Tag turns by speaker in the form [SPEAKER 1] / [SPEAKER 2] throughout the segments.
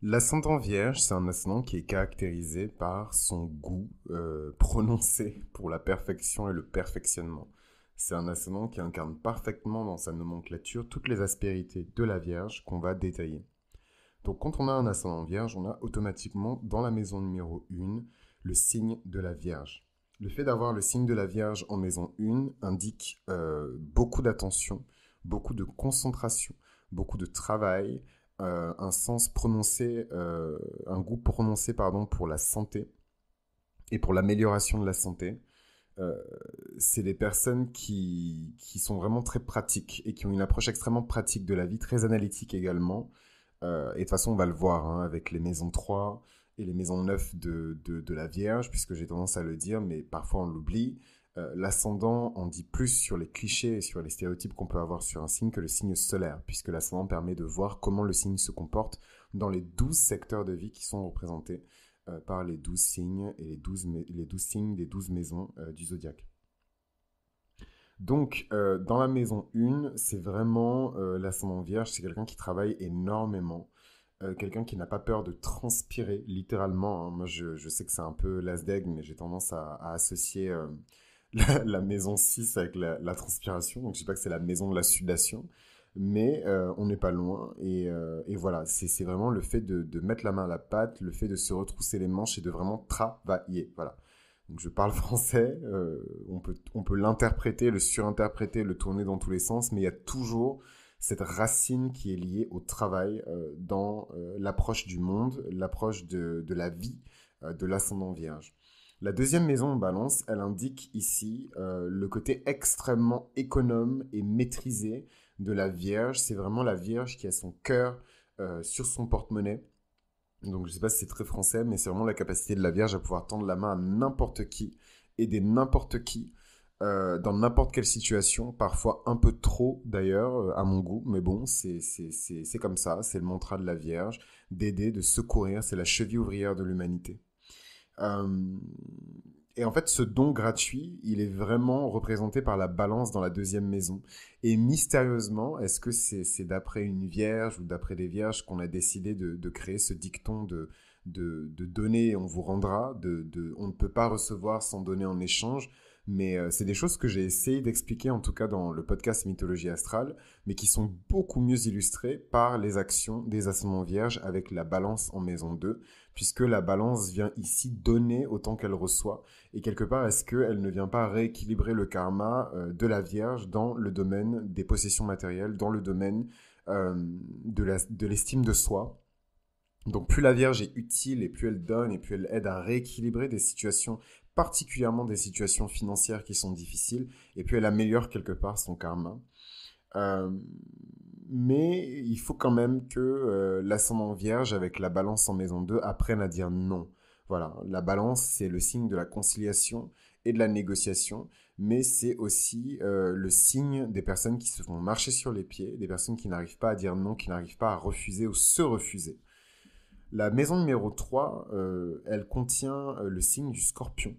[SPEAKER 1] L'ascendant vierge, c'est un ascendant qui est caractérisé par son goût prononcé pour la perfection et le perfectionnement. C'est un ascendant qui incarne parfaitement dans sa nomenclature toutes les aspérités de la Vierge qu'on va détailler. Donc quand on a un ascendant vierge, on a automatiquement dans la maison numéro 1 le signe de la Vierge. Le fait d'avoir le signe de la Vierge en maison 1 indique beaucoup d'attention, beaucoup de concentration, beaucoup de travail, un sens prononcé, un goût prononcé pour la santé et pour l'amélioration de la santé. Euh, c'est des personnes qui sont vraiment très pratiques et qui ont une approche extrêmement pratique de la vie, très analytique également. Et de toute façon, on va le voir avec les maisons 3 et les maisons 9 de la Vierge, puisque j'ai tendance à le dire, mais parfois on l'oublie. L'ascendant en dit plus sur les clichés et sur les stéréotypes qu'on peut avoir sur un signe que le signe solaire, puisque l'ascendant permet de voir comment le signe se comporte dans les 12 secteurs de vie qui sont représentés par les 12 signes et les 12 signes des 12 maisons du zodiaque. Donc, dans la maison 1, c'est vraiment l'ascendant vierge, c'est quelqu'un qui travaille énormément, quelqu'un qui n'a pas peur de transpirer, littéralement. Moi, je sais que c'est un peu l'asdeg, mais j'ai tendance à associer la maison 6 avec la transpiration. Donc, je sais pas que c'est la maison de la sudation, mais on n'est pas loin. Et voilà, c'est vraiment le fait de mettre la main à la pâte, le fait de se retrousser les manches et de vraiment travailler. Voilà. Donc je parle français, on peut l'interpréter, le surinterpréter, le tourner dans tous les sens, mais il y a toujours cette racine qui est liée au travail dans l'approche du monde, l'approche de la vie de l'ascendant vierge. La deuxième maison en balance, elle indique ici le côté extrêmement économe et maîtrisé de la Vierge. C'est vraiment la Vierge qui a son cœur sur son porte-monnaie. Donc je ne sais pas si c'est très français, mais c'est vraiment la capacité de la Vierge à pouvoir tendre la main à n'importe qui, aider n'importe qui, dans n'importe quelle situation, parfois un peu trop d'ailleurs, à mon goût, mais bon, c'est comme ça, c'est le mantra de la Vierge, d'aider, de secourir, c'est la cheville ouvrière de l'humanité. Euh, et en fait, ce don gratuit, il est vraiment représenté par la balance dans la deuxième maison. Et mystérieusement, est-ce que c'est d'après une vierge ou d'après des vierges qu'on a décidé de créer ce dicton de donner et on vous rendra, on ne peut pas recevoir sans donner en échange. Mais c'est des choses que j'ai essayé d'expliquer, en tout cas dans le podcast Mythologie astrale, mais qui sont beaucoup mieux illustrées par les actions des ascendants vierges avec la balance en maison 2, puisque la balance vient ici donner autant qu'elle reçoit. Et quelque part, est-ce qu'elle ne vient pas rééquilibrer le karma de la Vierge dans le domaine des possessions matérielles, dans le domaine de l'estime de soi? Donc plus la Vierge est utile et plus elle donne et plus elle aide à rééquilibrer des situations, particulièrement des situations financières qui sont difficiles, et puis elle améliore quelque part son karma. Euh, mais il faut quand même que l'ascendant vierge avec la balance en maison 2 apprenne à dire non. Voilà, la balance, c'est le signe de la conciliation et de la négociation, mais c'est aussi le signe des personnes qui se font marcher sur les pieds, des personnes qui n'arrivent pas à dire non, qui n'arrivent pas à refuser ou se refuser. La maison numéro 3, elle contient le signe du scorpion.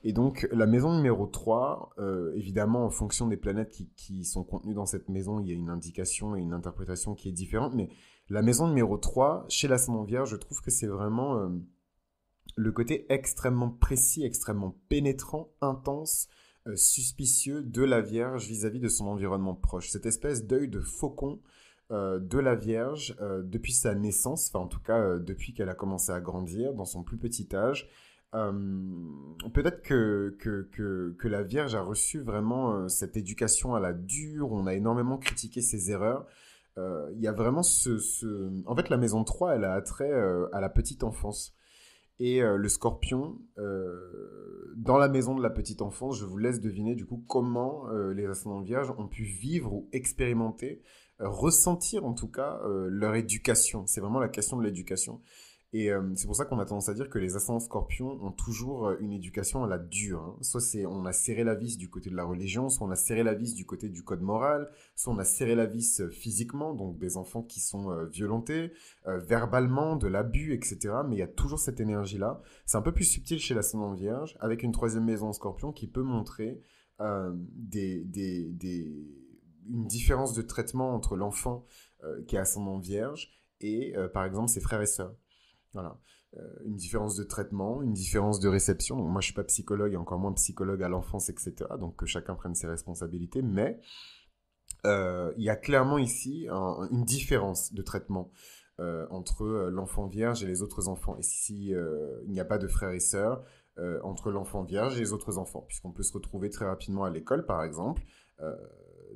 [SPEAKER 1] Et donc, la maison numéro 3, évidemment, en fonction des planètes qui sont contenues dans cette maison, il y a une indication et une interprétation qui est différente. Mais la maison numéro 3, chez l'ascendant vierge, je trouve que c'est vraiment le côté extrêmement précis, extrêmement pénétrant, intense, suspicieux de la Vierge vis-à-vis de son environnement proche. Cette espèce d'œil de faucon de la Vierge depuis sa naissance, enfin en tout cas depuis qu'elle a commencé à grandir dans son plus petit âge. Euh, Peut-être que la Vierge a reçu vraiment cette éducation à la dure, on a énormément critiqué ses erreurs. Il y a vraiment En fait, la maison 3, elle a attrait à la petite enfance. Et le scorpion, dans la maison de la petite enfance, je vous laisse deviner du coup comment les ascendants vierges ont pu vivre ou expérimenter, ressentir en tout cas leur éducation. C'est vraiment la question de l'éducation. Et c'est pour ça qu'on a tendance à dire que les ascendants scorpions ont toujours une éducation à la dure. Hein. Soit on a serré la vis du côté de la religion, soit on a serré la vis du côté du code moral, soit on a serré la vis physiquement, donc des enfants qui sont violentés, verbalement, de l'abus, etc. Mais il y a toujours cette énergie-là. C'est un peu plus subtil chez l'ascendant vierge, avec une troisième maison en scorpion qui peut montrer une différence de traitement entre l'enfant qui est ascendant vierge et par exemple ses frères et sœurs. Voilà. Une différence de traitement, une différence de réception. Donc, moi, je suis pas psychologue et encore moins psychologue à l'enfance, etc. Donc, que chacun prenne ses responsabilités. Mais il y a clairement ici une différence de traitement entre l'enfant vierge et les autres enfants. Et si il n'y a pas de frères et sœurs, entre l'enfant vierge et les autres enfants, puisqu'on peut se retrouver très rapidement à l'école, par exemple, euh,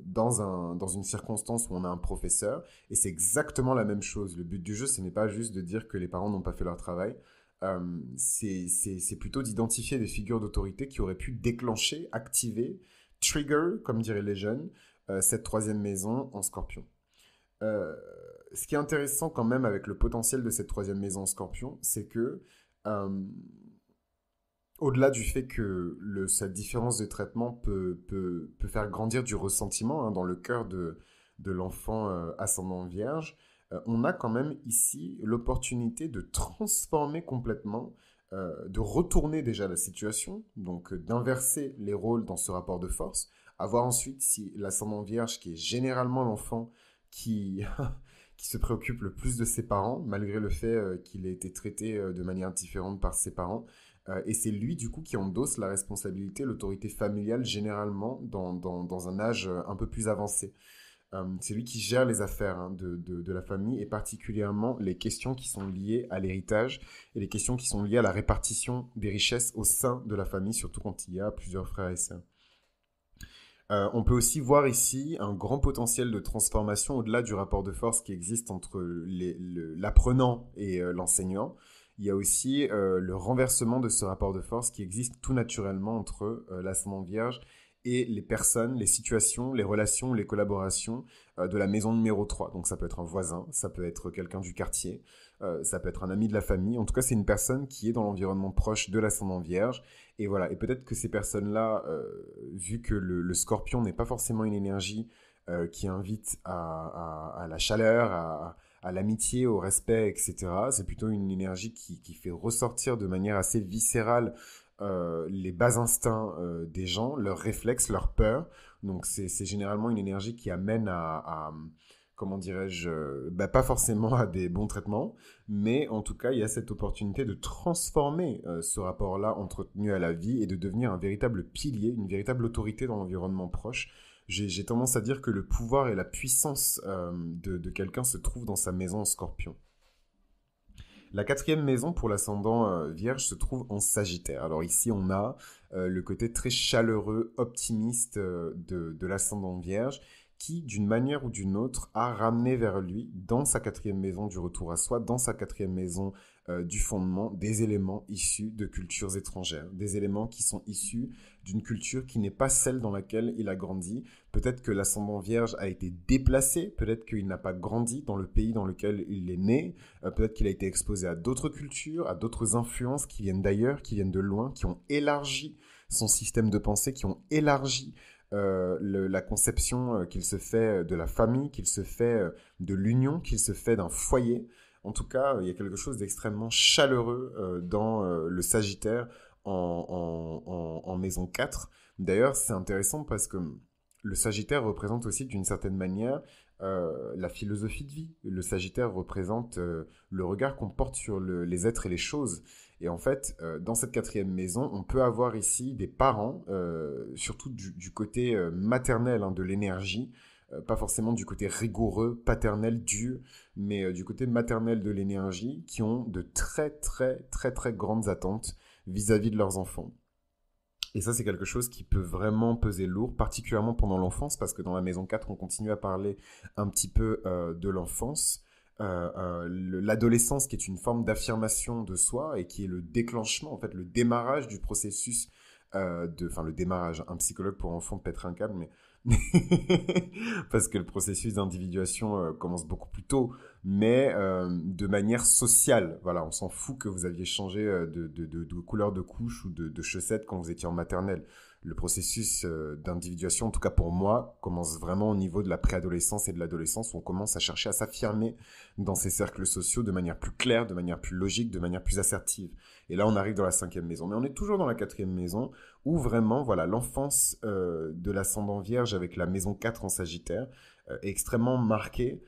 [SPEAKER 1] dans une circonstance où on a un professeur, et c'est exactement la même chose. Le but du jeu, ce n'est pas juste de dire que les parents n'ont pas fait leur travail, c'est plutôt d'identifier des figures d'autorité qui auraient pu déclencher, activer, trigger, comme diraient les jeunes, cette troisième maison en scorpion. Euh, Ce qui est intéressant quand même avec le potentiel de cette troisième maison en scorpion, c'est que euh, au-delà du fait que cette différence de traitement peut faire grandir du ressentiment hein, dans le cœur de l'enfant ascendant vierge, on a quand même ici l'opportunité de transformer complètement, de retourner déjà la situation, donc d'inverser les rôles dans ce rapport de force, à voir ensuite si l'ascendant vierge, qui est généralement l'enfant qui, qui se préoccupe le plus de ses parents, malgré le fait qu'il ait été traité de manière différente par ses parents, et c'est lui, du coup, qui endosse la responsabilité, l'autorité familiale, généralement, dans un âge un peu plus avancé. C'est lui qui gère les affaires hein, de la famille, et particulièrement les questions qui sont liées à l'héritage, et les questions qui sont liées à la répartition des richesses au sein de la famille, surtout quand il y a plusieurs frères et sœurs. On peut aussi voir ici un grand potentiel de transformation au-delà du rapport de force qui existe entre l'apprenant et l'enseignant. Il y a aussi le renversement de ce rapport de force qui existe tout naturellement entre l'ascendant vierge et les personnes, les situations, les relations, les collaborations de la maison numéro 3. Donc ça peut être un voisin, ça peut être quelqu'un du quartier, ça peut être un ami de la famille. En tout cas, c'est une personne qui est dans l'environnement proche de l'ascendant vierge. Et voilà, et peut-être que ces personnes-là, vu que le scorpion n'est pas forcément une énergie qui invite à la chaleur, à l'amitié, au respect, etc. C'est plutôt une énergie qui fait ressortir de manière assez viscérale les bas instincts des gens, leurs réflexes, leurs peurs. Donc c'est généralement une énergie qui amène comment dirais-je, pas forcément à des bons traitements, mais en tout cas, il y a cette opportunité de transformer ce rapport-là entretenu à la vie et de devenir un véritable pilier, une véritable autorité dans l'environnement proche. J'ai tendance à dire que le pouvoir et la puissance de quelqu'un se trouvent dans sa maison en scorpion. La quatrième maison pour l'ascendant vierge se trouve en sagittaire. Alors ici, on a le côté très chaleureux, optimiste de l'ascendant vierge qui, d'une manière ou d'une autre, a ramené vers lui, dans sa quatrième maison du retour à soi, dans sa quatrième maison du fondement, des éléments issus de cultures étrangères, des éléments qui sont issus d'une culture qui n'est pas celle dans laquelle il a grandi. Peut-être que l'ascendant vierge a été déplacé, peut-être qu'il n'a pas grandi dans le pays dans lequel il est né, peut-être qu'il a été exposé à d'autres cultures, à d'autres influences qui viennent d'ailleurs, qui viennent de loin, qui ont élargi son système de pensée, qui ont élargi la conception qu'il se fait de la famille, qu'il se fait de l'union, qu'il se fait d'un foyer. En tout cas, il y a quelque chose d'extrêmement chaleureux dans le Sagittaire en maison 4. D'ailleurs, c'est intéressant parce que le Sagittaire représente aussi d'une certaine manière la philosophie de vie. Le Sagittaire représente le regard qu'on porte sur les êtres et les choses. Et en fait, dans cette quatrième maison, on peut avoir ici des parents, surtout du côté maternel hein, de l'énergie, pas forcément du côté rigoureux, paternel, dur, mais du côté maternel de l'énergie, qui ont de très très très très grandes attentes vis-à-vis de leurs enfants. Et ça, c'est quelque chose qui peut vraiment peser lourd, particulièrement pendant l'enfance, parce que dans la maison 4, on continue à parler un petit peu de l'enfance. L'adolescence qui est une forme d'affirmation de soi et qui est le déclenchement, en fait, le démarrage du processus enfin le démarrage, un psychologue pour enfants pèterait un câble, mais parce que le processus d'individuation commence beaucoup plus tôt, mais de manière sociale. Voilà, on s'en fout que vous aviez changé de couleur de couche ou de chaussettes quand vous étiez en maternelle. Le processus d'individuation, en tout cas pour moi, commence vraiment au niveau de la préadolescence et de l'adolescence, où on commence à chercher à s'affirmer dans ces cercles sociaux de manière plus claire, de manière plus logique, de manière plus assertive. Et là, on arrive dans la 5e maison. Mais on est toujours dans la 4e maison, où vraiment, voilà, l'enfance de l'ascendant vierge avec la maison 4 en Sagittaire est extrêmement marquée.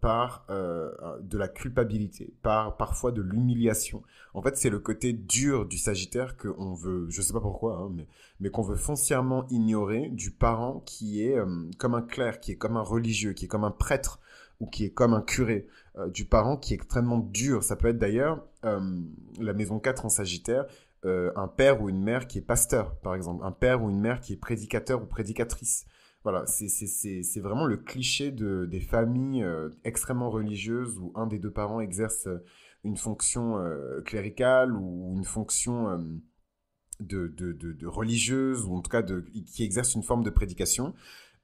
[SPEAKER 1] par de la culpabilité, par parfois de l'humiliation. En fait, c'est le côté dur du Sagittaire qu'on veut, je sais pas pourquoi, hein, mais qu'on veut foncièrement ignorer du parent qui est comme un clerc, qui est comme un religieux, qui est comme un prêtre ou qui est comme un curé, du parent qui est extrêmement dur. Ça peut être d'ailleurs la maison 4 en Sagittaire, un père ou une mère qui est pasteur, par exemple, un père ou une mère qui est prédicateur ou prédicatrice. Voilà, c'est vraiment le cliché des familles extrêmement religieuses où un des deux parents exerce une fonction cléricale ou une fonction de religieuse, ou en tout cas qui exerce une forme de prédication.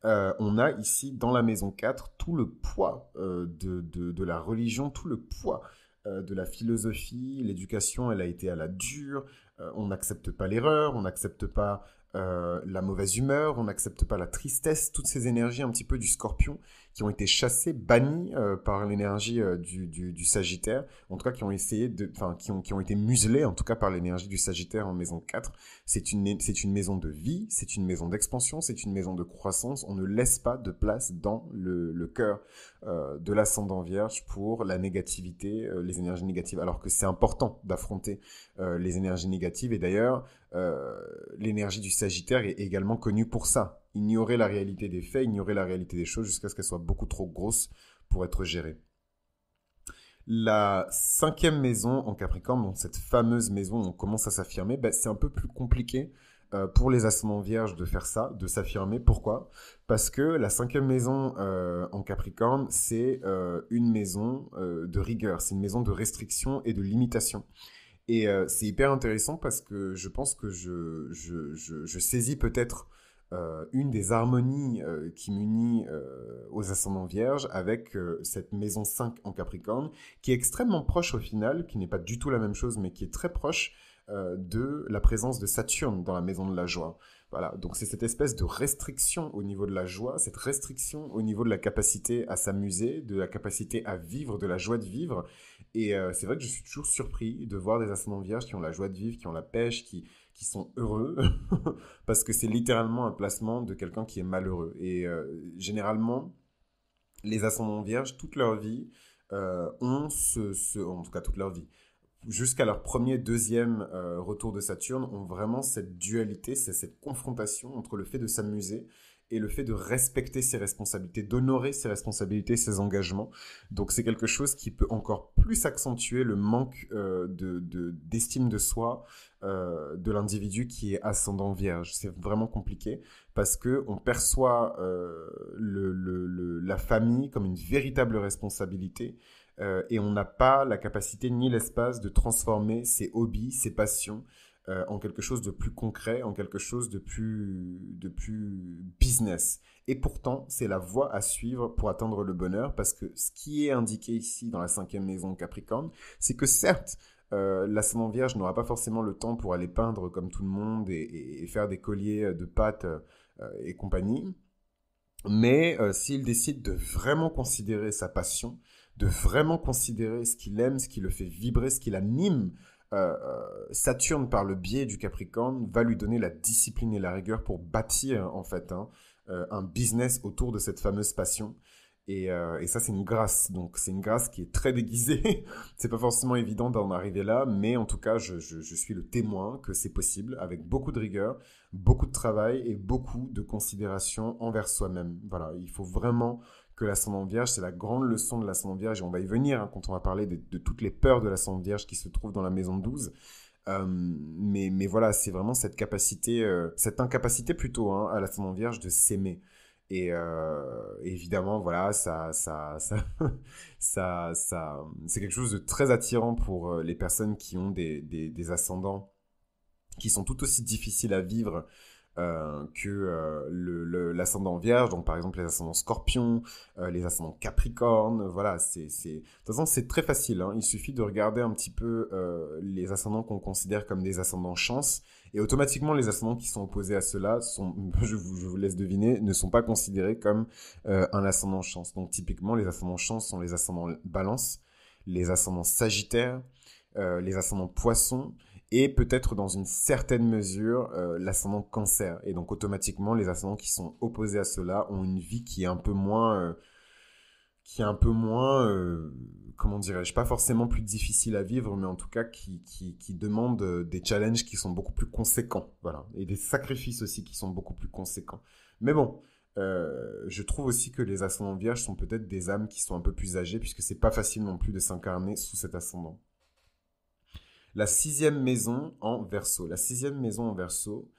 [SPEAKER 1] On a ici, dans la maison 4, tout le poids de la religion, tout le poids de la philosophie. L'éducation, elle a été à la dure. On n'accepte pas l'erreur, on n'accepte pas la mauvaise humeur, on n'accepte pas la tristesse, toutes ces énergies un petit peu du scorpion qui ont été chassées, bannies par l'énergie du Sagittaire, en tout cas qui ont essayé qui ont été muselées en tout cas par l'énergie du Sagittaire en maison 4. C'est une maison de vie, c'est une maison d'expansion, c'est une maison de croissance. On ne laisse pas de place dans le cœur de l'ascendant Vierge pour la négativité, les énergies négatives, alors que c'est important d'affronter les énergies négatives. Et d'ailleurs, l'énergie du Sagittaire est également connue pour ça. Ignorer la réalité des faits, ignorer la réalité des choses jusqu'à ce qu'elle soit beaucoup trop grosse pour être gérée. La 5e maison en Capricorne, donc cette fameuse maison où on commence à s'affirmer, c'est un peu plus compliqué pour les ascendants vierges de faire ça, de s'affirmer. Pourquoi ? Parce que la 5e maison en Capricorne, c'est une maison de rigueur, c'est une maison de restriction et de limitation. Et c'est hyper intéressant parce que je pense que je saisis peut-être une des harmonies qui m'unit aux ascendants vierges avec cette maison 5 en Capricorne, qui est extrêmement proche au final, qui n'est pas du tout la même chose, mais qui est très proche de la présence de Saturne dans la maison de la joie. Voilà, donc c'est cette espèce de restriction au niveau de la joie, cette restriction au niveau de la capacité à s'amuser, de la capacité à vivre, de la joie de vivre. Et c'est vrai que je suis toujours surpris de voir des ascendants vierges qui ont la joie de vivre, qui ont la pêche, qui sont heureux, parce que c'est littéralement un placement de quelqu'un qui est malheureux. Et généralement, les ascendants vierges, toute leur vie, en tout cas toute leur vie, jusqu'à leur premier, deuxième retour de Saturne, ont vraiment cette dualité, c'est cette confrontation entre le fait de s'amuser et le fait de respecter ses responsabilités, d'honorer ses responsabilités, ses engagements. Donc c'est quelque chose qui peut encore plus accentuer le manque d'estime de soi de l'individu qui est ascendant vierge. C'est vraiment compliqué parce qu'on perçoit la famille comme une véritable responsabilité. Et on n'a pas la capacité ni l'espace de transformer ses hobbies, ses passions en quelque chose de plus concret, en quelque chose de plus business. Et pourtant, c'est la voie à suivre pour atteindre le bonheur, parce que ce qui est indiqué ici dans la 5e maison Capricorne, c'est que certes, l'ascendant vierge n'aura pas forcément le temps pour aller peindre comme tout le monde et faire des colliers de pâtes et compagnie, mais s'il décide de vraiment considérer sa passion, de vraiment considérer ce qu'il aime, ce qui le fait vibrer, ce qui l'anime, Saturne, par le biais du Capricorne, va lui donner la discipline et la rigueur pour bâtir, en fait, un business autour de cette fameuse passion. Et ça, c'est une grâce. Donc, c'est une grâce qui est très déguisée. C'est pas forcément évident d'en arriver là, mais en tout cas, je suis le témoin que c'est possible avec beaucoup de rigueur, beaucoup de travail et beaucoup de considération envers soi-même. Voilà, il faut vraiment que l'ascendant vierge, c'est la grande leçon de l'ascendant vierge, et on va y venir quand on va parler de toutes les peurs de l'ascendant vierge qui se trouvent dans la maison 12. Mais voilà, c'est vraiment cette capacité, cette incapacité plutôt, à l'ascendant vierge de s'aimer. Et évidemment, voilà, c'est quelque chose de très attirant pour les personnes qui ont des ascendants qui sont tout aussi difficiles à vivre que l'ascendant vierge, donc par exemple les ascendants scorpions, les ascendants capricornes, voilà, de toute façon c'est très facile, il suffit de regarder un petit peu les ascendants qu'on considère comme des ascendants chance, et automatiquement les ascendants qui sont opposés à ceux-là, je vous laisse deviner, ne sont pas considérés comme un ascendant chance. Donc typiquement les ascendants chance sont les ascendants balance, les ascendants sagittaires, les ascendants poissons, et peut-être dans une certaine mesure l'ascendant cancer. Et donc automatiquement, les ascendants qui sont opposés à cela ont une vie qui est un peu moins qui est un peu moins, comment dirais-je, pas forcément plus difficile à vivre, mais en tout cas qui demande des challenges qui sont beaucoup plus conséquents, voilà, et des sacrifices aussi qui sont beaucoup plus conséquents. Mais bon, je trouve aussi que les ascendants vierges sont peut-être des âmes qui sont un peu plus âgées, puisque c'est pas facile non plus de s'incarner sous cet ascendant. La sixième maison en Verseau. La sixième maison en Verseau,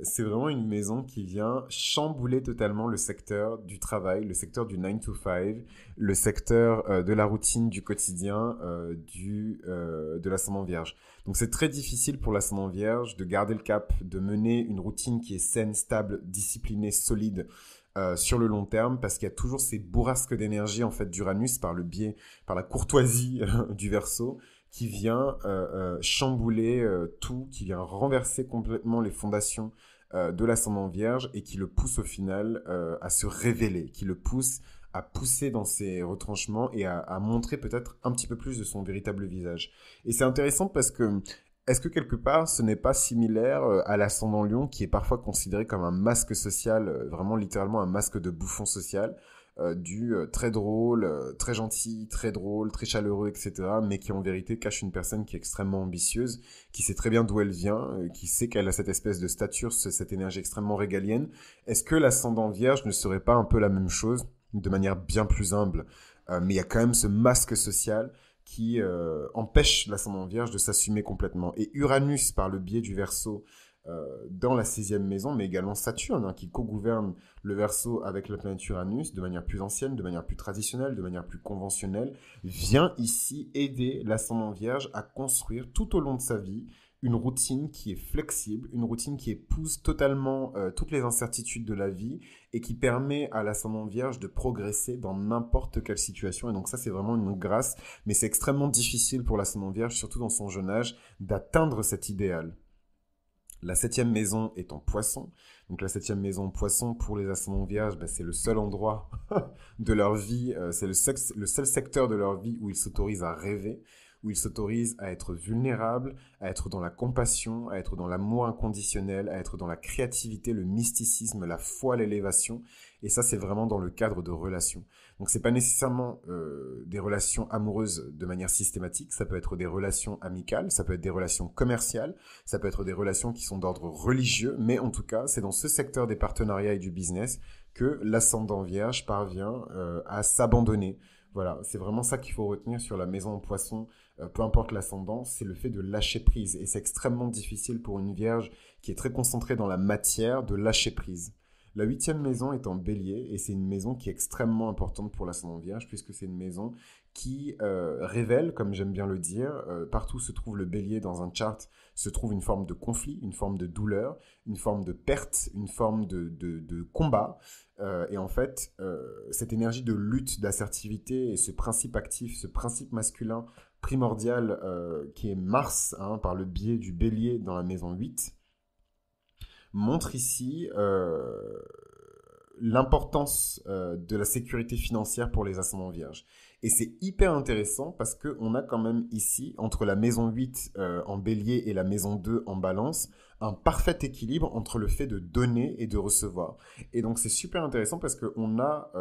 [SPEAKER 1] c'est vraiment une maison qui vient chambouler totalement le secteur du travail, le secteur du 9 to 5, le secteur de la routine du quotidien de l'ascendant vierge. Donc c'est très difficile pour l'ascendant vierge de garder le cap, de mener une routine qui est saine, stable, disciplinée, solide, sur le long terme, parce qu'il y a toujours ces bourrasques d'énergie en fait d'Uranus par la courtoisie du Verseau, qui vient chambouler tout, qui vient renverser complètement les fondations de l'ascendant vierge et qui le pousse au final à se révéler, qui le pousse à pousser dans ses retranchements et à montrer peut-être un petit peu plus de son véritable visage. Et c'est intéressant parce que est-ce que quelque part ce n'est pas similaire à l'ascendant lion qui est parfois considéré comme un masque social, vraiment littéralement un masque de bouffon social, très drôle, très gentil, très drôle, très chaleureux, etc. Mais qui en vérité cache une personne qui est extrêmement ambitieuse, qui sait très bien d'où elle vient, qui sait qu'elle a cette espèce de stature, cette énergie extrêmement régalienne. Est-ce que l'ascendant vierge ne serait pas un peu la même chose, de manière bien plus humble, mais il y a quand même ce masque social qui empêche l'ascendant vierge de s'assumer complètement. Et Uranus, par le biais du Verseau, dans la sixième maison, mais également Saturne, hein, qui co-gouverne le Verseau avec la planète Uranus de manière plus ancienne, de manière plus traditionnelle, de manière plus conventionnelle, vient ici aider l'ascendant vierge à construire tout au long de sa vie une routine qui est flexible, une routine qui épouse totalement toutes les incertitudes de la vie et qui permet à l'ascendant vierge de progresser dans n'importe quelle situation. Et donc ça, c'est vraiment une grâce, mais c'est extrêmement difficile pour l'ascendant vierge, surtout dans son jeune âge, d'atteindre cet idéal. La septième maison est en poisson. Donc la septième maison en poisson, pour les ascendants vierges, bah, c'est le seul endroit de leur vie, c'est le seul secteur de leur vie où ils s'autorisent à rêver, où ils s'autorisent à être vulnérables, à être dans la compassion, à être dans l'amour inconditionnel, à être dans la créativité, le mysticisme, la foi, l'élévation. Et ça, c'est vraiment dans le cadre de relations. Donc c'est pas nécessairement des relations amoureuses de manière systématique, ça peut être des relations amicales, ça peut être des relations commerciales, ça peut être des relations qui sont d'ordre religieux, mais en tout cas, c'est dans ce secteur des partenariats et du business que l'ascendant vierge parvient à s'abandonner. Voilà, c'est vraiment ça qu'il faut retenir sur la maison en poisson, peu importe l'ascendant, c'est le fait de lâcher prise. Et c'est extrêmement difficile pour une vierge qui est très concentrée dans la matière de lâcher prise. La huitième maison est en bélier et c'est une maison qui est extrêmement importante pour l'ascendant vierge puisque c'est une maison qui révèle, comme j'aime bien le dire, partout où se trouve le bélier dans un chart, se trouve une forme de conflit, une forme de douleur, une forme de perte, une forme de combat. Et en fait, cette énergie de lutte, d'assertivité et ce principe actif, ce principe masculin primordial qui est Mars, hein, par le biais du bélier dans la maison 8, montre ici l'importance de la sécurité financière pour les ascendants vierges. Et c'est hyper intéressant parce qu'on a quand même ici, entre la maison 8 en bélier et la maison 2 en balance, un parfait équilibre entre le fait de donner et de recevoir. Et donc c'est super intéressant parce qu'on a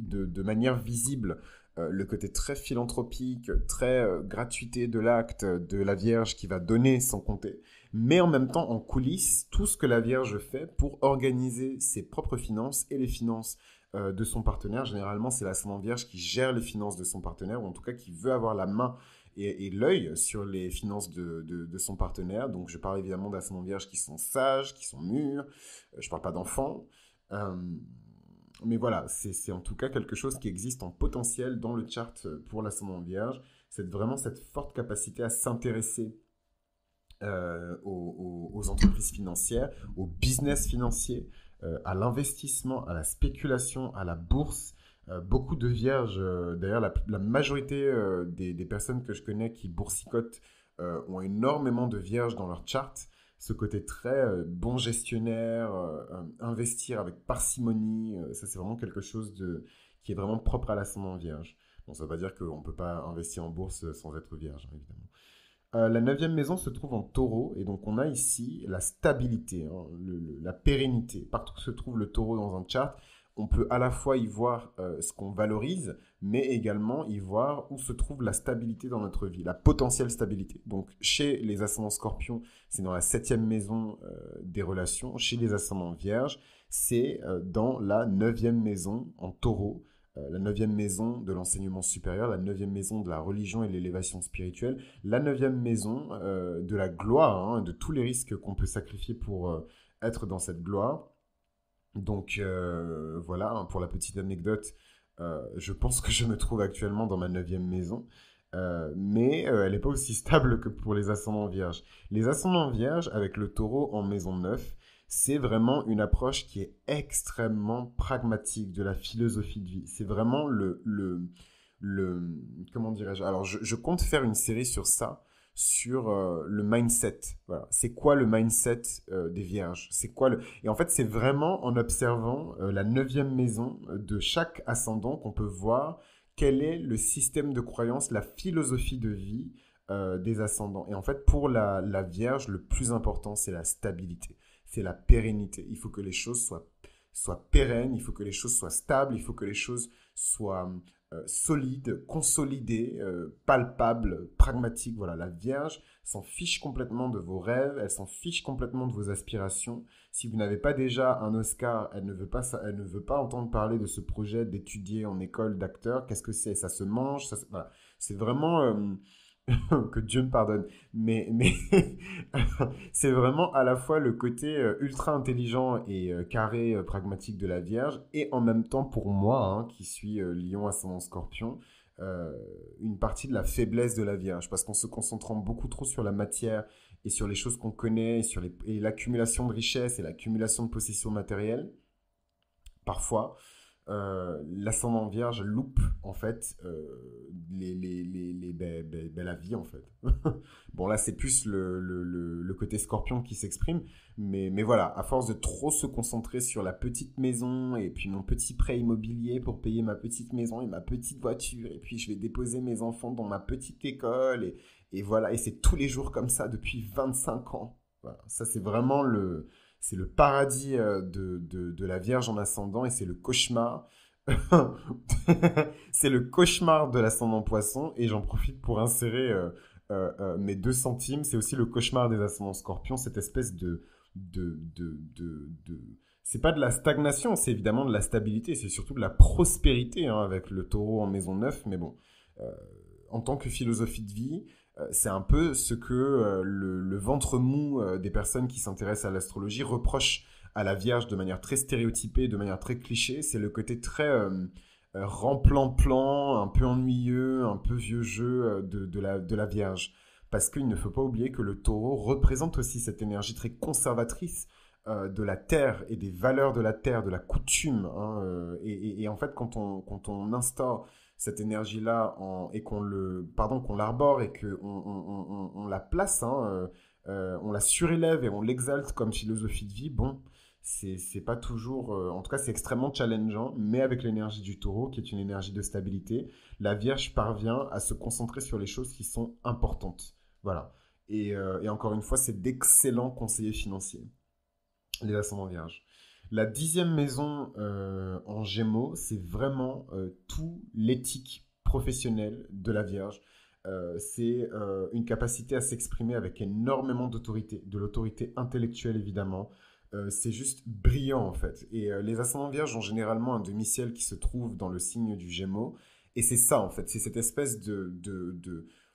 [SPEAKER 1] de manière visible le côté très philanthropique, très gratuité de l'acte de la Vierge qui va donner sans compter, mais en même temps en coulisses, tout ce que la Vierge fait pour organiser ses propres finances et les finances de son partenaire. Généralement, c'est l'ascendant Vierge qui gère les finances de son partenaire, ou en tout cas qui veut avoir la main et l'œil sur les finances de son partenaire. Donc je parle évidemment d'ascendants Vierges qui sont sages, qui sont mûrs, je ne parle pas d'enfants. Mais voilà, c'est en tout cas quelque chose qui existe en potentiel dans le chart pour l'ascendant vierge. C'est vraiment cette forte capacité à s'intéresser aux entreprises financières, au business financier, à l'investissement, à la spéculation, à la bourse. Beaucoup de vierges, d'ailleurs la majorité des personnes que je connais qui boursicotent ont énormément de vierges dans leur chart. Ce côté très bon gestionnaire, investir avec parcimonie, ça c'est vraiment quelque chose qui est vraiment propre à l'ascendant vierge. Bon, ça ne veut pas dire qu'on ne peut pas investir en bourse sans être vierge, hein, évidemment. La neuvième maison se trouve en taureau, et donc on a ici la stabilité, hein, la pérennité. Partout où se trouve le taureau dans un chart, on peut à la fois y voir ce qu'on valorise, mais également y voir où se trouve la stabilité dans notre vie, la potentielle stabilité. Donc, chez les ascendants scorpions, c'est dans la 7e maison des relations. Chez les ascendants vierges, c'est dans la 9e maison en taureau, la 9e maison de l'enseignement supérieur, la 9e maison de la religion et l'élévation spirituelle, la 9e maison de la gloire, hein, de tous les risques qu'on peut sacrifier pour être dans cette gloire. Donc voilà, hein, pour la petite anecdote, je pense que je me trouve actuellement dans ma 9e maison, mais elle n'est pas aussi stable que pour les ascendants vierges. Les ascendants vierges, avec le taureau en maison 9, c'est vraiment une approche qui est extrêmement pragmatique de la philosophie de vie. C'est vraiment comment dirais-je? Alors, je compte faire une série sur ça, sur le mindset. Voilà. C'est quoi le mindset des vierges? C'est quoi le... Et en fait, c'est vraiment en observant la 9e maison de chaque ascendant qu'on peut voir quel est le système de croyance, la philosophie de vie des ascendants. Et en fait, pour la vierge, le plus important, c'est la stabilité. C'est la pérennité. Il faut que les choses soient pérennes, il faut que les choses soient stables, il faut que les choses soient solides, consolidées, palpables, pragmatiques. Voilà, la Vierge s'en fiche complètement de vos rêves, elle s'en fiche complètement de vos aspirations. Si vous n'avez pas déjà un Oscar, elle ne veut pas entendre parler de ce projet d'étudier en école d'acteur. Qu'est-ce que c'est? Ça se mange, voilà. C'est vraiment... que Dieu me pardonne, mais c'est vraiment à la fois le côté ultra intelligent et carré, pragmatique de la Vierge, et en même temps pour moi, hein, qui suis Lion ascendant Scorpion, une partie de la faiblesse de la Vierge, parce qu'en se concentrant beaucoup trop sur la matière et sur les choses qu'on connaît, et l'accumulation de richesses et l'accumulation de possessions matérielles, parfois, l'ascendant vierge loupe en fait la vie en fait. Bon là c'est plus le côté scorpion qui s'exprime, mais voilà, à force de trop se concentrer sur la petite maison et puis mon petit prêt immobilier pour payer ma petite maison et ma petite voiture, et puis je vais déposer mes enfants dans ma petite école, et voilà, et c'est tous les jours comme ça depuis 25 ans. Voilà, ça c'est vraiment c'est le paradis de la Vierge en ascendant, et c'est le cauchemar. C'est le cauchemar de l'ascendant poisson, et j'en profite pour insérer mes 2 centimes. C'est aussi le cauchemar des ascendants scorpions, cette espèce de... C'est pas de la stagnation, c'est évidemment de la stabilité, c'est surtout de la prospérité, hein, avec le taureau en maison 9, mais bon, en tant que philosophie de vie, c'est un peu ce que le ventre mou des personnes qui s'intéressent à l'astrologie reproche à la Vierge de manière très stéréotypée, de manière très cliché. C'est le côté très remplan-plan, un peu ennuyeux, un peu vieux jeu de la Vierge. Parce qu'il ne faut pas oublier que le taureau représente aussi cette énergie très conservatrice de la terre et des valeurs de la terre, de la coutume, hein, et en fait, quand on instaure cette énergie-là et qu'on l'arbore et qu'on la place, hein, on la surélève et on l'exalte comme philosophie de vie, bon, c'est pas toujours... en tout cas, c'est extrêmement challengeant, mais avec l'énergie du taureau, qui est une énergie de stabilité, la Vierge parvient à se concentrer sur les choses qui sont importantes. Voilà. Et encore une fois, c'est d'excellents conseillers financiers, les ascendants vierges. La 10e maison en Gémeaux, c'est vraiment tout l'éthique professionnelle de la Vierge. C'est une capacité à s'exprimer avec énormément d'autorité, de l'autorité intellectuelle évidemment. C'est juste brillant en fait. Et les ascendants vierges ont généralement un demi-ciel qui se trouve dans le signe du Gémeaux. Et c'est ça en fait, c'est cette espèce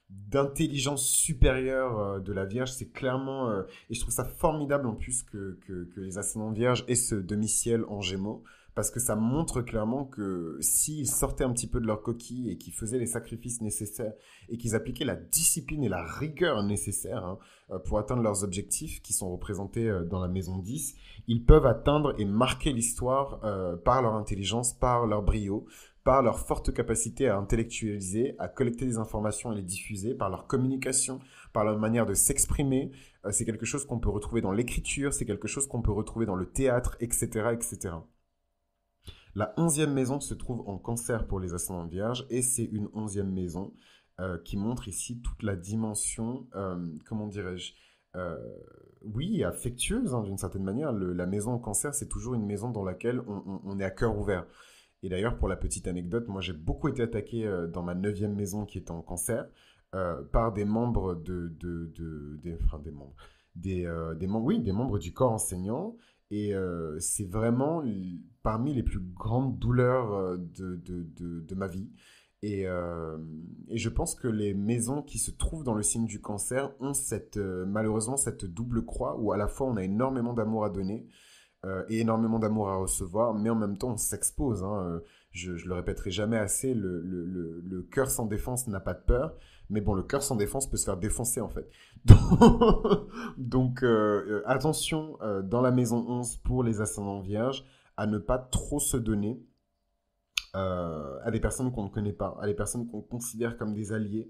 [SPEAKER 1] d'intelligence supérieure de la Vierge. C'est clairement... et je trouve ça formidable en plus que les ascendants vierges aient ce demi-ciel en Gémeaux, parce que ça montre clairement que s'ils sortaient un petit peu de leur coquille et qu'ils faisaient les sacrifices nécessaires et qu'ils appliquaient la discipline et la rigueur nécessaires, hein, pour atteindre leurs objectifs qui sont représentés dans la maison 10, ils peuvent atteindre et marquer l'histoire par leur intelligence, par leur brio, par leur forte capacité à intellectualiser, à collecter des informations et les diffuser, par leur communication, par leur manière de s'exprimer. C'est quelque chose qu'on peut retrouver dans l'écriture, c'est quelque chose qu'on peut retrouver dans le théâtre, etc., etc. La 11e maison se trouve en Cancer pour les ascendants vierges, et c'est une 11e maison qui montre ici toute la dimension, comment dirais-je, euh, oui, affectueuse, hein, d'une certaine manière. La maison en cancer, c'est toujours une maison dans laquelle on est à cœur ouvert. Et d'ailleurs, pour la petite anecdote, moi j'ai beaucoup été attaqué dans ma neuvième maison qui est en cancer par des membres enfin, des membres, des membres, oui, des membres du corps enseignant. Et c'est vraiment parmi les plus grandes douleurs de ma vie. Et, euh, et je pense que les maisons qui se trouvent dans le signe du cancer ont malheureusement cette double croix où à la fois on a énormément d'amour à donner et énormément d'amour à recevoir, mais en même temps on s'expose, hein. Je le répéterai jamais assez, le cœur sans défense n'a pas de peur, mais bon, le cœur sans défense peut se faire défoncer en fait. Donc, attention dans la maison 11 pour les ascendants vierges à ne pas trop se donner à des personnes qu'on ne connaît pas, à des personnes qu'on considère comme des alliés.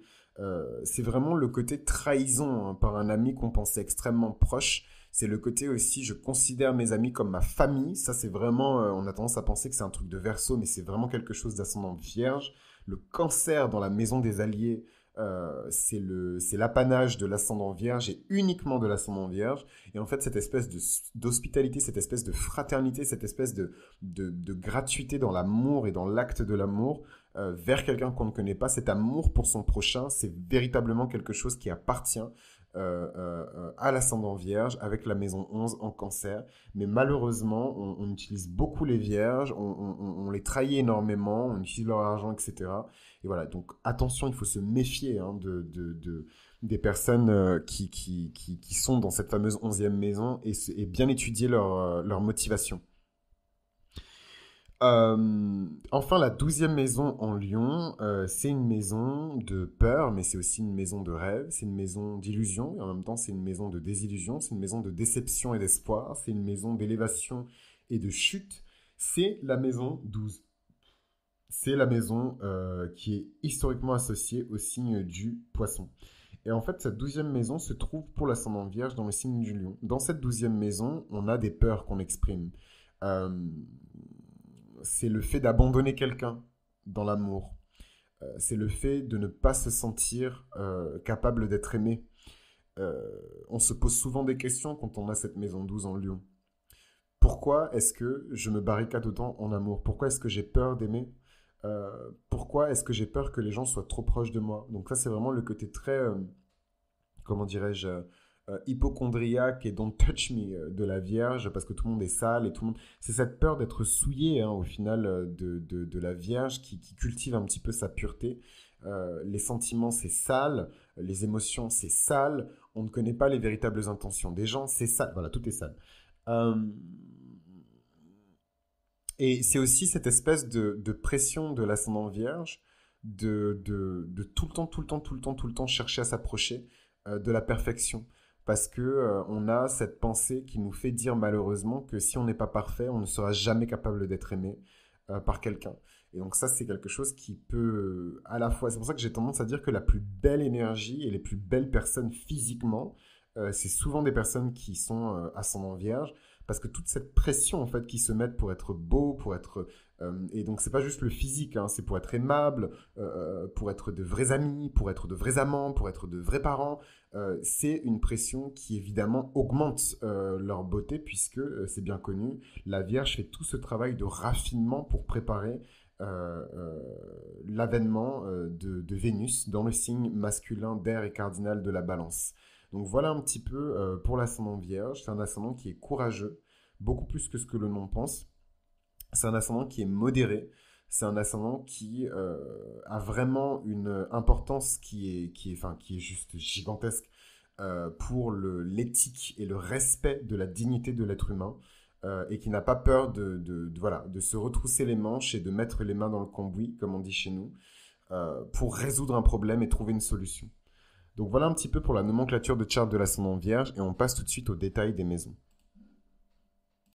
[SPEAKER 1] C'est vraiment le côté trahison, hein, par un ami qu'on pensait extrêmement proche. C'est le côté aussi, je considère mes amis comme ma famille. Ça, c'est vraiment, on a tendance à penser que c'est un truc de Verseau, mais c'est vraiment quelque chose d'ascendant vierge. Le cancer dans la maison des alliés, c'est l'apanage de l'ascendant vierge et uniquement de l'ascendant vierge. Et en fait, cette espèce d'hospitalité, cette espèce de fraternité, cette espèce de gratuité dans l'amour et dans l'acte de l'amour vers quelqu'un qu'on ne connaît pas, cet amour pour son prochain, c'est véritablement quelque chose qui appartient à l'ascendant vierge avec la maison 11 en cancer. Mais malheureusement, on utilise beaucoup les vierges, on les trahit énormément, on utilise leur argent, etc. Et voilà, donc attention, il faut se méfier, hein, des personnes qui sont dans cette fameuse 11e maison et bien étudier leur motivation. Enfin, la 12e maison en Lion, c'est une maison de peur, mais c'est aussi une maison de rêve, c'est une maison d'illusion, et en même temps c'est une maison de désillusion, c'est une maison de déception et d'espoir, c'est une maison d'élévation et de chute, c'est la maison 12. C'est la maison qui est historiquement associée au signe du poisson. Et en fait, cette 12e maison se trouve pour l'ascendant vierge dans le signe du lion. Dans cette 12e maison, on a des peurs qu'on exprime. Euh, c'est le fait d'abandonner quelqu'un dans l'amour. C'est le fait de ne pas se sentir capable d'être aimé. On se pose souvent des questions quand on a cette maison 12 en lion. Pourquoi est-ce que je me barricade autant en amour? Pourquoi est-ce que j'ai peur d'aimer? Pourquoi est-ce que j'ai peur que les gens soient trop proches de moi? Donc ça, c'est vraiment le côté très, comment dirais-je, hypochondriaque et don't touch me de la Vierge, parce que tout le monde est sale et tout le monde... C'est cette peur d'être souillé, hein, au final, de la Vierge qui cultive un petit peu sa pureté. Les sentiments, c'est sale. Les émotions, c'est sale. On ne connaît pas les véritables intentions des gens, c'est sale. Voilà, tout est sale. Euh, Et c'est aussi cette espèce de pression de l'ascendant vierge de tout le temps, tout le temps, tout le temps, tout le temps chercher à s'approcher de la perfection. Parce que on a cette pensée qui nous fait dire malheureusement que si on n'est pas parfait, on ne sera jamais capable d'être aimé par quelqu'un. Et donc ça, c'est quelque chose qui peut à la fois... C'est pour ça que j'ai tendance à dire que la plus belle énergie et les plus belles personnes physiquement, c'est souvent des personnes qui sont ascendant vierge, parce que toute cette pression en fait qui se met pour être beau, pour être et donc c'est pas juste le physique, hein, c'est pour être aimable, pour être de vrais amis, pour être de vrais amants, pour être de vrais parents. C'est une pression qui évidemment augmente leur beauté puisque c'est bien connu, la Vierge fait tout ce travail de raffinement pour préparer l'avènement de Vénus dans le signe masculin d'air et cardinal de la Balance. Donc voilà un petit peu pour l'ascendant vierge. C'est un ascendant qui est courageux, beaucoup plus que ce que le nom pense. C'est un ascendant qui est modéré. C'est un ascendant qui a vraiment une importance qui est juste gigantesque pour l'éthique et le respect de la dignité de l'être humain. Et qui n'a pas peur voilà, de se retrousser les manches et de mettre les mains dans le cambouis, comme on dit chez nous, pour résoudre un problème et trouver une solution. Donc voilà un petit peu pour la nomenclature de charte de l'ascendant vierge et on passe tout de suite aux détails des maisons.